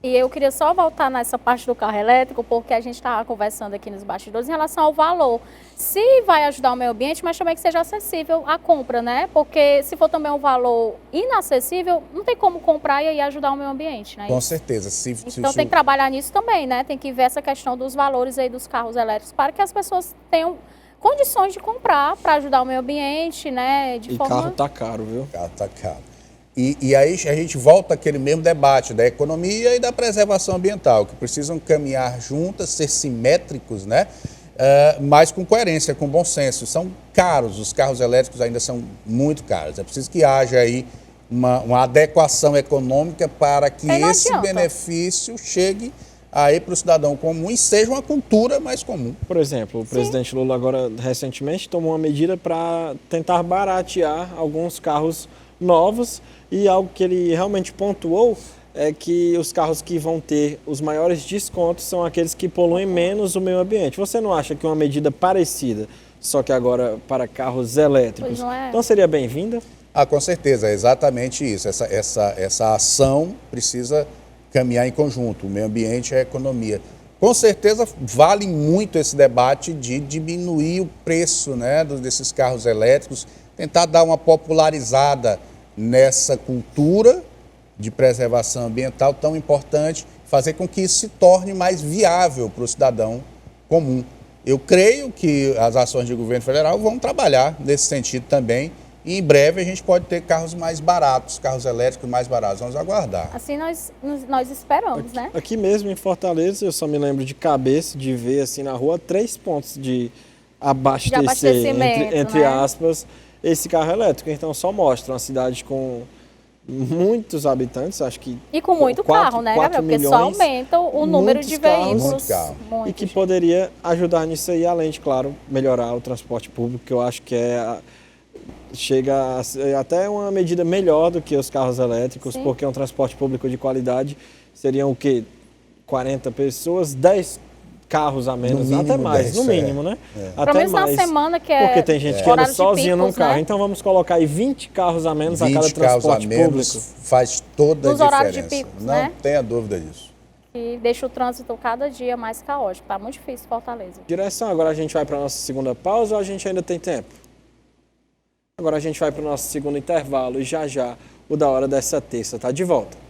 E eu queria só voltar nessa parte do carro elétrico, porque a gente estava conversando aqui nos bastidores em relação ao valor. Se vai ajudar o meio ambiente, mas também que seja acessível a compra, né? Porque se for também um valor inacessível, não tem como comprar e aí ajudar o meio ambiente, né? Com certeza. Então tem que trabalhar nisso também, né? Tem que ver essa questão dos valores aí dos carros elétricos para que as pessoas tenham condições de comprar para ajudar o meio ambiente, né? Carro tá caro, viu? Carro tá caro. E aí a gente volta àquele mesmo debate da economia e da preservação ambiental, que precisam caminhar juntas, ser simétricos, né? Mas com coerência, com bom senso. São caros, os carros elétricos ainda são muito caros. É preciso que haja aí uma adequação econômica para que esse benefício chegue aí para o cidadão comum e seja uma cultura mais comum. Por exemplo, o presidente Lula agora recentemente tomou uma medida para tentar baratear alguns carros novos, e algo que ele realmente pontuou é que os carros que vão ter os maiores descontos são aqueles que poluem menos o meio ambiente. Você não acha que uma medida parecida, só que agora para carros elétricos, não seria bem-vinda? Com certeza, é exatamente isso. Essa ação precisa caminhar em conjunto, o meio ambiente e a economia. Com certeza vale muito esse debate de diminuir o preço, né, desses carros elétricos, tentar dar uma popularizada nessa cultura de preservação ambiental tão importante, fazer com que isso se torne mais viável para o cidadão comum. Eu creio que as ações do governo federal vão trabalhar nesse sentido também, e em breve a gente pode ter carros mais baratos, carros elétricos mais baratos. Vamos aguardar. Assim nós esperamos, né? Aqui mesmo em Fortaleza, eu só me lembro de cabeça de ver assim na rua 3 pontos de abastecimento, entre aspas, esse carro elétrico. Então só mostra uma cidade com muitos habitantes, acho que... E com muito carro, né, Gabriel? Porque só aumenta o número de veículos. E que poderia ajudar nisso aí, além de, claro, melhorar o transporte público, que eu acho que chega a ser até uma medida melhor do que os carros elétricos, porque um transporte público de qualidade seriam o quê? 40 pessoas, 10 carros a menos, mínimo, até mais, 10, no mínimo, né? Até pelo menos mais, na semana que porque tem gente que anda sozinha num carro, né? Então vamos colocar aí 20 carros a menos a cada transporte público. Faz toda a diferença. Horários de picos, não tenha dúvida disso. E deixa o trânsito cada dia mais caótico, tá muito difícil Fortaleza. Direção, agora a gente vai para a nossa segunda pausa ou a gente ainda tem tempo? Agora a gente vai para o nosso segundo intervalo e já o da hora dessa terça tá de volta.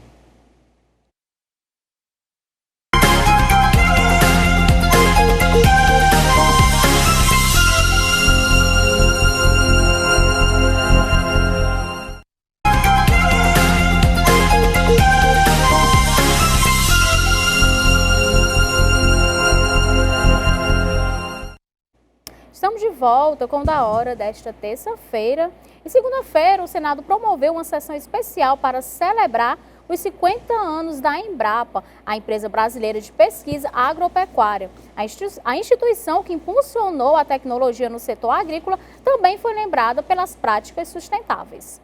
Estamos de volta com o da hora desta terça-feira. E segunda-feira, o Senado promoveu uma sessão especial para celebrar os 50 anos da Embrapa, a empresa brasileira de pesquisa agropecuária. A instituição que impulsionou a tecnologia no setor agrícola também foi lembrada pelas práticas sustentáveis.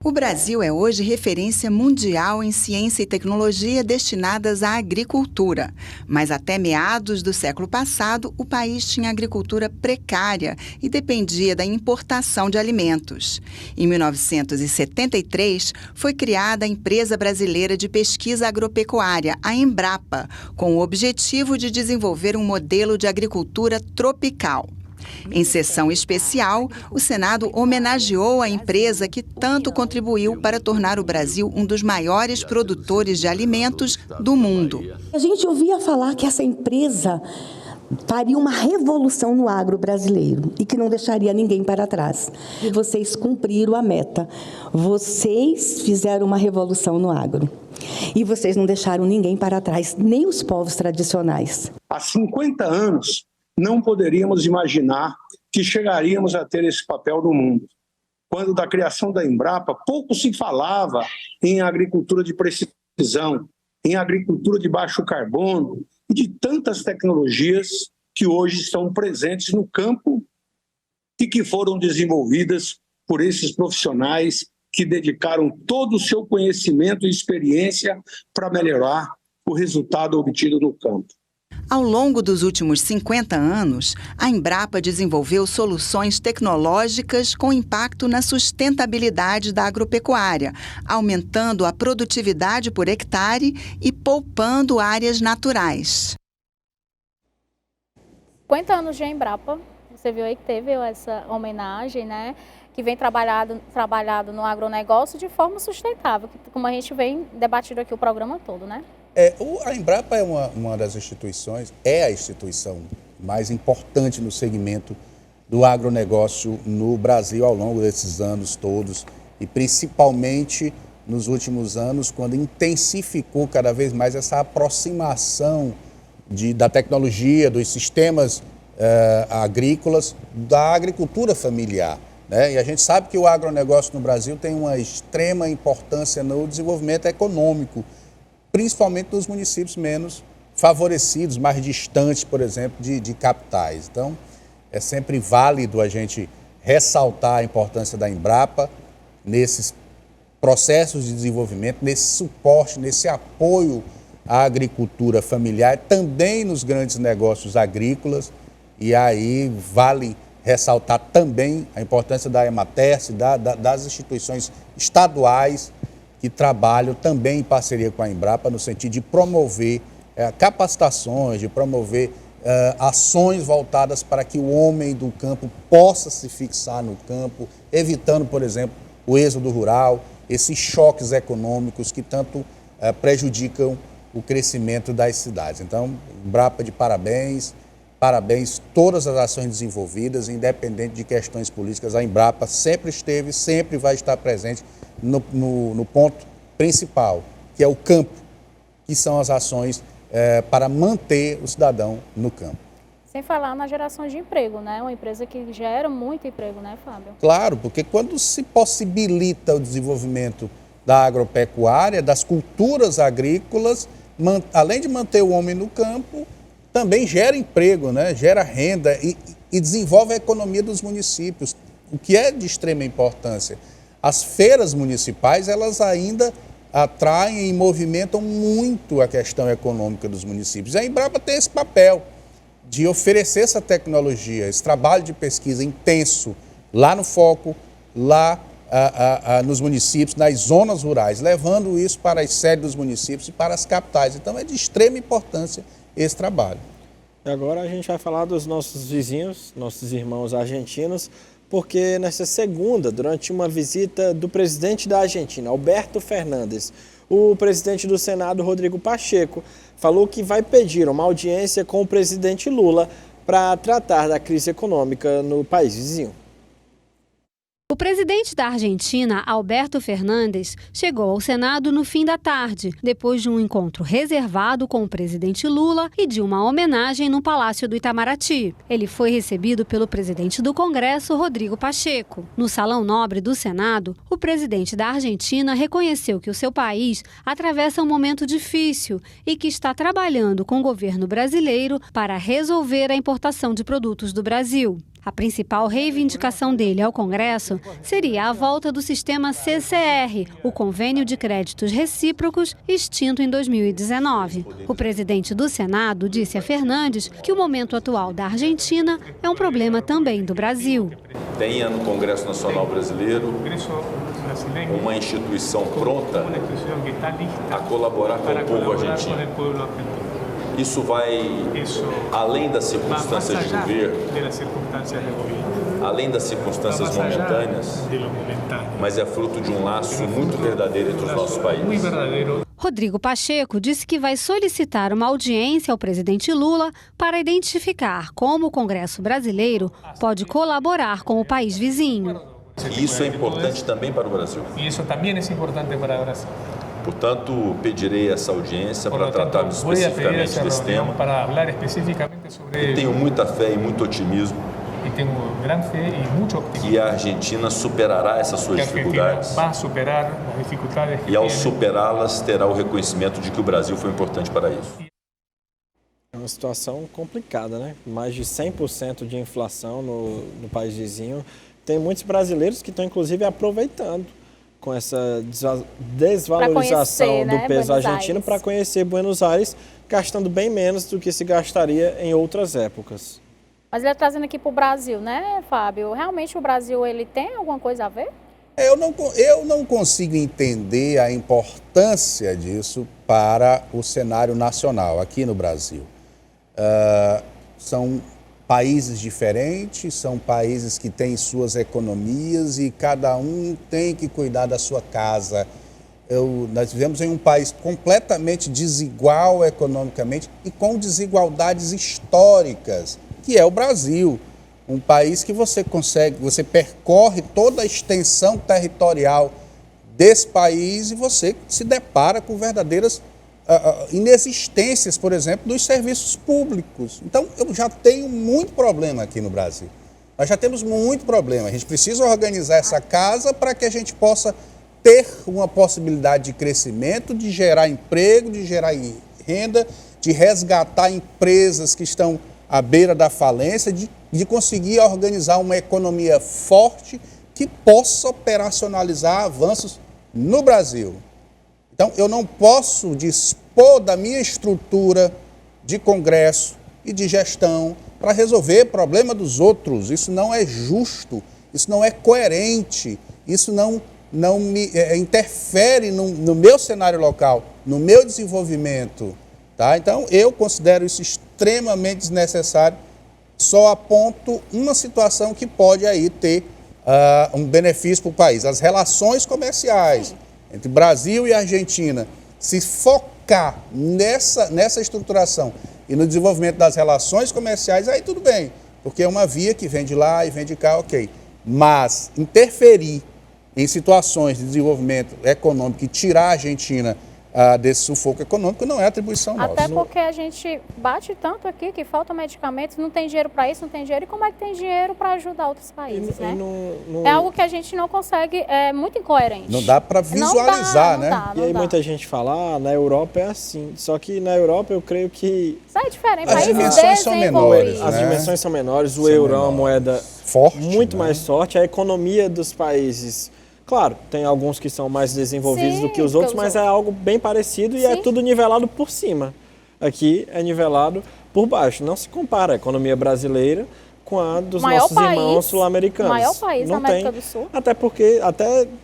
O Brasil é hoje referência mundial em ciência e tecnologia destinadas à agricultura. Mas até meados do século passado, o país tinha agricultura precária e dependia da importação de alimentos. Em 1973, foi criada a Empresa Brasileira de Pesquisa Agropecuária, a Embrapa, com o objetivo de desenvolver um modelo de agricultura tropical. Em sessão especial, o Senado homenageou a empresa que tanto contribuiu para tornar o Brasil um dos maiores produtores de alimentos do mundo. A gente ouvia falar que essa empresa faria uma revolução no agro brasileiro e que não deixaria ninguém para trás. E vocês cumpriram a meta. Vocês fizeram uma revolução no agro. E vocês não deixaram ninguém para trás, nem os povos tradicionais. Há 50 anos, não poderíamos imaginar que chegaríamos a ter esse papel no mundo. Quando da criação da Embrapa, pouco se falava em agricultura de precisão, em agricultura de baixo carbono e de tantas tecnologias que hoje estão presentes no campo e que foram desenvolvidas por esses profissionais que dedicaram todo o seu conhecimento e experiência para melhorar o resultado obtido no campo. Ao longo dos últimos 50 anos, a Embrapa desenvolveu soluções tecnológicas com impacto na sustentabilidade da agropecuária, aumentando a produtividade por hectare e poupando áreas naturais. 50 anos de Embrapa, você viu aí que teve essa homenagem, né? Que vem trabalhado no agronegócio de forma sustentável, como a gente vem debatindo aqui o programa todo, né? A Embrapa é uma das instituições, é a instituição mais importante no segmento do agronegócio no Brasil ao longo desses anos todos e principalmente nos últimos anos, quando intensificou cada vez mais essa aproximação da tecnologia, dos sistemas agrícolas, da agricultura familiar. E a gente sabe que o agronegócio no Brasil tem uma extrema importância no desenvolvimento econômico, principalmente nos municípios menos favorecidos, mais distantes, por exemplo, de capitais. Então, é sempre válido a gente ressaltar a importância da Embrapa nesses processos de desenvolvimento, nesse suporte, nesse apoio à agricultura familiar, também nos grandes negócios agrícolas. E aí vale ressaltar também a importância da Ematerce, das instituições estaduais que trabalham também em parceria com a Embrapa no sentido de promover capacitações, de promover ações voltadas para que o homem do campo possa se fixar no campo, evitando, por exemplo, o êxodo rural, esses choques econômicos que tanto prejudicam o crescimento das cidades. Então, Embrapa de parabéns todas as ações desenvolvidas, independente de questões políticas. A Embrapa sempre esteve, sempre vai estar presente no ponto principal, que é o campo, que são as ações para manter o cidadão no campo. Sem falar na geração de emprego, né? Uma empresa que gera muito emprego, né, Fábio? Claro, porque quando se possibilita o desenvolvimimento da agropecuária, das culturas agrícolas, além de manter o homem no campo, também gera emprego, né? Gera renda e desenvolve a economia dos municípios, o que é de extrema importância. As feiras municipais, elas ainda atraem e movimentam muito a questão econômica dos municípios. A Embrapa tem esse papel de oferecer essa tecnologia, esse trabalho de pesquisa intenso lá no foco, lá nos municípios, nas zonas rurais, levando isso para as sedes dos municípios e para as capitais. Então é de extrema importância esse trabalho. E agora a gente vai falar dos nossos vizinhos, nossos irmãos argentinos, porque nessa segunda, durante uma visita do presidente da Argentina, Alberto Fernandes, o presidente do Senado, Rodrigo Pacheco, falou que vai pedir uma audiência com o presidente Lula para tratar da crise econômica no país vizinho. O presidente da Argentina, Alberto Fernandes, chegou ao Senado no fim da tarde, depois de um encontro reservado com o presidente Lula e de uma homenagem no Palácio do Itamaraty. Ele foi recebido pelo presidente do Congresso, Rodrigo Pacheco. No Salão Nobre do Senado, o presidente da Argentina reconheceu que o seu país atravessa um momento difícil e que está trabalhando com o governo brasileiro para resolver a importação de produtos do Brasil. A principal reivindicação dele ao Congresso seria a volta do sistema CCR, o Convênio de Créditos Recíprocos, extinto em 2019. O presidente do Senado disse a Fernandes que o momento atual da Argentina é um problema também do Brasil. Tenha no Congresso Nacional Brasileiro uma instituição pronta a colaborar com o povo argentino. Isso vai além das circunstâncias de governo, além das circunstâncias momentâneas, mas é fruto de um laço muito verdadeiro entre os nossos países. Rodrigo Pacheco disse que vai solicitar uma audiência ao presidente Lula para identificar como o Congresso brasileiro pode colaborar com o país vizinho. E isso é importante também para o Brasil. E isso também é importante para o Brasil. Portanto, pedirei essa audiência para tratarmos especificamente desse tema. Eu tenho muita fé e muito otimismo que a Argentina superará essas suas dificuldades e, ao superá-las, terá o reconhecimento de que o Brasil foi importante para isso. É uma situação complicada, né? Mais de 100% de inflação no país vizinho. Tem muitos brasileiros que estão, inclusive, aproveitando com essa desvalorização conhecer, do peso argentino para conhecer Buenos Aires, gastando bem menos do que se gastaria em outras épocas. Mas ele está trazendo aqui para o Brasil, né, Fábio? Realmente o Brasil ele tem alguma coisa a ver? Eu não consigo entender a importância disso para o cenário nacional aqui no Brasil. São países diferentes, são países que têm suas economias e cada um tem que cuidar da sua casa. Nós vivemos em um país completamente desigual economicamente e com desigualdades históricas, que é o Brasil. Um país que você percorre toda a extensão territorial desse país e você se depara com verdadeiras inexistências, por exemplo, dos serviços públicos. Então, eu já tenho muito problema aqui no Brasil. Nós já temos muito problema. A gente precisa organizar essa casa para que a gente possa ter uma possibilidade de crescimento, de gerar emprego, de gerar renda, de resgatar empresas que estão à beira da falência, de conseguir organizar uma economia forte que possa operacionalizar avanços no Brasil. Então, eu não posso dispor da minha estrutura de Congresso e de gestão para resolver problema dos outros. Isso não é justo, isso não é coerente, isso não me interfere no meu cenário local, no meu desenvolvimento. Tá? Então, eu considero isso extremamente desnecessário. Só aponto uma situação que pode aí ter um benefício para o país. As relações comerciais entre Brasil e Argentina, se focar nessa estruturação e no desenvolvimento das relações comerciais, aí tudo bem, porque é uma via que vem de lá e vem de cá, ok. Mas interferir em situações de desenvolvimento econômico e tirar a Argentina desse sufoco econômico não é atribuição nossa. Até porque a gente bate tanto aqui que falta medicamentos, não tem dinheiro para isso, não tem dinheiro. E como é que tem dinheiro para ajudar outros países, né? É algo que a gente não consegue, é muito incoerente. Não dá para visualizar, né? E aí muita gente fala, na Europa é assim. Só que na Europa eu creio que... Isso é diferente. As dimensões são menores, As dimensões são menores, o euro é uma moeda forte, muito mais forte, a economia dos países... Claro, tem alguns que são mais desenvolvidos do que os outros, mas é algo bem parecido e é tudo nivelado por cima. Aqui é nivelado por baixo. Não se compara a economia brasileira com a dos nossos irmãos sul-americanos. O maior país da América do Sul. Até porque,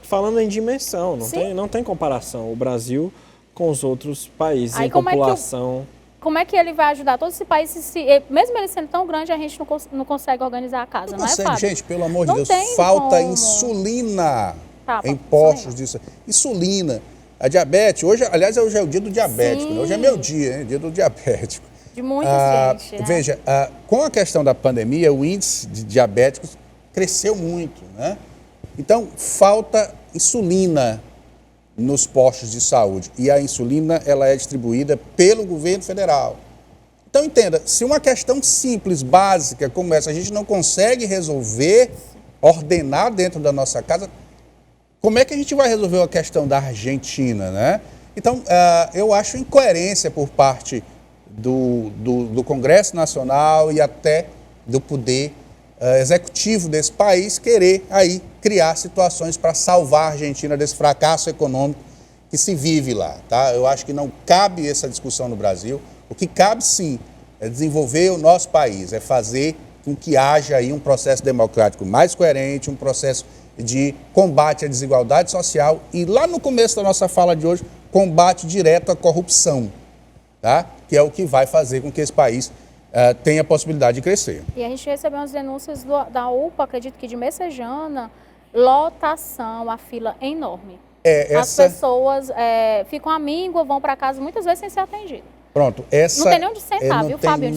falando em dimensão, não tem comparação o Brasil com os outros países em população. Como é que ele vai ajudar todos esses países, mesmo ele sendo tão grande, a gente não consegue organizar a casa, não é, Fábio? Gente, pelo amor de Deus, falta insulina. Em postos disso. Insulina. A diabetes, hoje é o dia do diabético, né? Hoje é meu dia, dia do diabético. De muita gente, né? Veja, com a questão da pandemia, o índice de diabéticos cresceu muito, né? Então, falta insulina nos postos de saúde. E a insulina, ela é distribuída pelo governo federal. Então, entenda, se uma questão simples, básica como essa, a gente não consegue resolver, ordenar dentro da nossa casa, como é que a gente vai resolver a questão da Argentina, né? Então, eu acho incoerência por parte do Congresso Nacional e até do poder executivo desse país querer aí criar situações para salvar a Argentina desse fracasso econômico que se vive lá, tá? Eu acho que não cabe essa discussão no Brasil. O que cabe, sim, é desenvolver o nosso país, é fazer com que haja aí um processo democrático mais coerente, um processo de combate à desigualdade social e, lá no começo da nossa fala de hoje, combate direto à corrupção, tá? Que é o que vai fazer com que esse país tenha a possibilidade de crescer. E a gente recebeu umas denúncias da UPA, acredito que de Messejana, lotação, a fila é enorme. As pessoas ficam à míngua, vão para casa muitas vezes sem ser atendidas. Pronto, não tem nem onde sentar, viu, Fábio?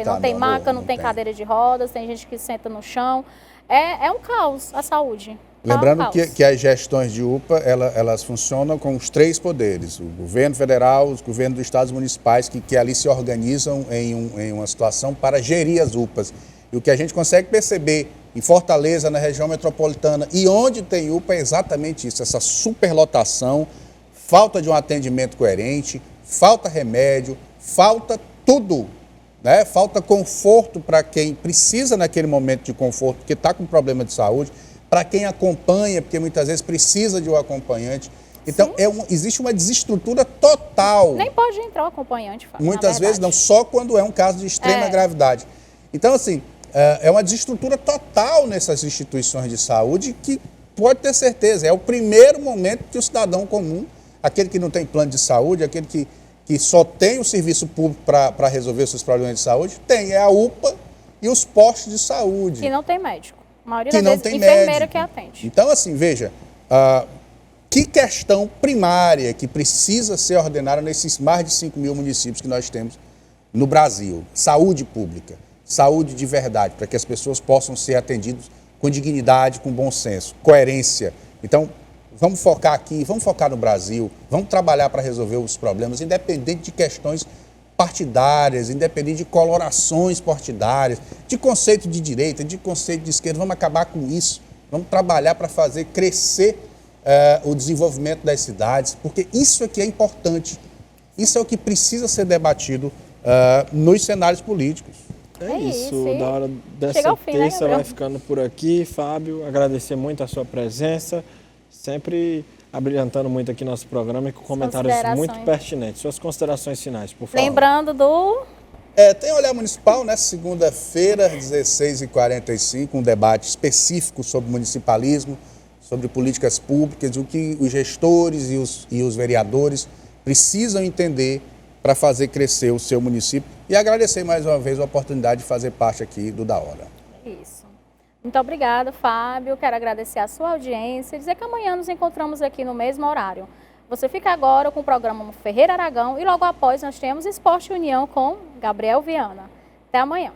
Não tem maca, não tem cadeira de rodas, tem gente que senta no chão. É um caos a saúde. Lembrando que as gestões de UPA, elas funcionam com os 3 poderes, o governo federal, os governos dos estados municipais, que ali se organizam em uma situação para gerir as UPAs. E o que a gente consegue perceber em Fortaleza, na região metropolitana, e onde tem UPA, é exatamente isso, essa superlotação, falta de um atendimento coerente, falta remédio, falta tudo, né? Falta conforto para quem precisa naquele momento de conforto, porque está com problema de saúde, para quem acompanha, porque muitas vezes precisa de um acompanhante. Então, existe uma desestrutura total. Nem pode entrar o acompanhante, Fábio. Muitas vezes não, só quando é um caso de extrema gravidade. Então, assim, é uma desestrutura total nessas instituições de saúde que pode ter certeza, é o primeiro momento que o cidadão comum, aquele que não tem plano de saúde, aquele que só tem o serviço público para resolver os seus problemas de saúde, é a UPA e os postos de saúde. Que não tem médico. A maioria das vezes, enfermeira que atende. Então, assim, veja, que questão primária que precisa ser ordenada nesses mais de 5 mil municípios que nós temos no Brasil. Saúde pública, saúde de verdade, para que as pessoas possam ser atendidas com dignidade, com bom senso, coerência. Então, vamos focar aqui, vamos focar no Brasil, vamos trabalhar para resolver os problemas, independente de questões partidárias, independente de colorações partidárias, de conceito de direita, de conceito de esquerda. Vamos acabar com isso, vamos trabalhar para fazer crescer o desenvolvimento das cidades, porque isso aqui é importante, isso é o que precisa ser debatido nos cenários políticos. É isso, da hora dessa terça vai ficando por aqui. Fábio, agradecer muito a sua presença, sempre abrilhantando muito aqui nosso programa e com comentários muito pertinentes. Suas considerações finais, por favor. Lembrando do... Tem Olhar Municipal, né? Segunda-feira, 16h45, um debate específico sobre municipalismo, sobre políticas públicas, o que os gestores e os vereadores precisam entender para fazer crescer o seu município. E agradecer mais uma vez a oportunidade de fazer parte aqui do Da Hora. Isso. Muito obrigada, Fábio. Quero agradecer a sua audiência e dizer que amanhã nos encontramos aqui no mesmo horário. Você fica agora com o programa Ferreira Aragão e logo após nós temos Esporte União com Gabriel Viana. Até amanhã.